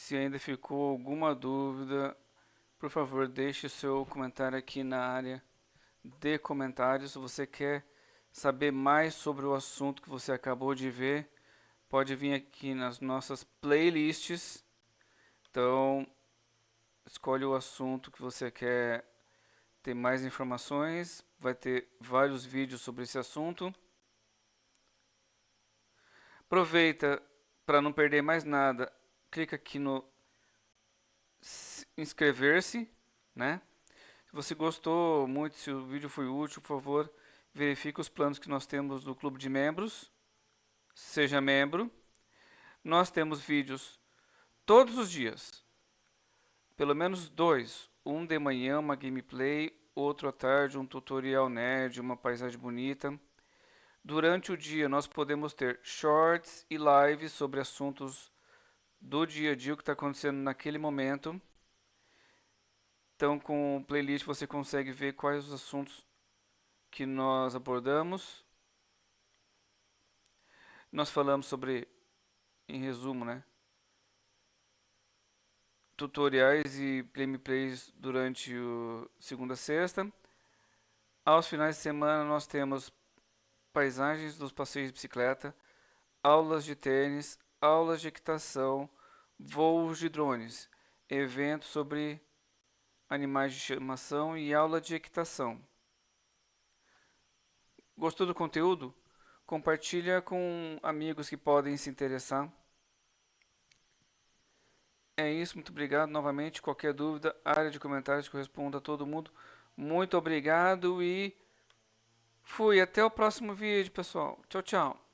Se ainda ficou alguma dúvida, por favor, deixe seu comentário aqui na área de comentários. Se você quer saber mais sobre o assunto que você acabou de ver, pode vir aqui nas nossas playlists. Então, escolhe o assunto que você quer ter mais informações. Vai ter vários vídeos sobre esse assunto. Aproveita para não perder mais nada. Clica aqui no inscrever-se, né? Se você gostou muito, se o vídeo foi útil, por favor, verifique os planos que nós temos do clube de membros. Seja membro. Nós temos vídeos todos os dias. Pelo menos dois. Um de manhã, uma gameplay, outro à tarde, um tutorial nerd, uma paisagem bonita. Durante o dia nós podemos ter shorts e lives sobre assuntos do dia a dia, o que está acontecendo naquele momento. Então, com o playlist você consegue ver quais os assuntos que nós abordamos. Nós falamos sobre, em resumo, né, tutoriais e gameplays durante o segunda a sexta. Aos finais de semana nós temos paisagens dos passeios de bicicleta, aulas de tênis, aulas de equitação, voos de drones, eventos sobre animais de estimação e aula de equitação. Gostou do conteúdo? Compartilha com amigos que podem se interessar. É isso, muito obrigado novamente. Qualquer dúvida, área de comentários que eu respondo a todo mundo. Muito obrigado e fui. Até o próximo vídeo, pessoal. Tchau, tchau.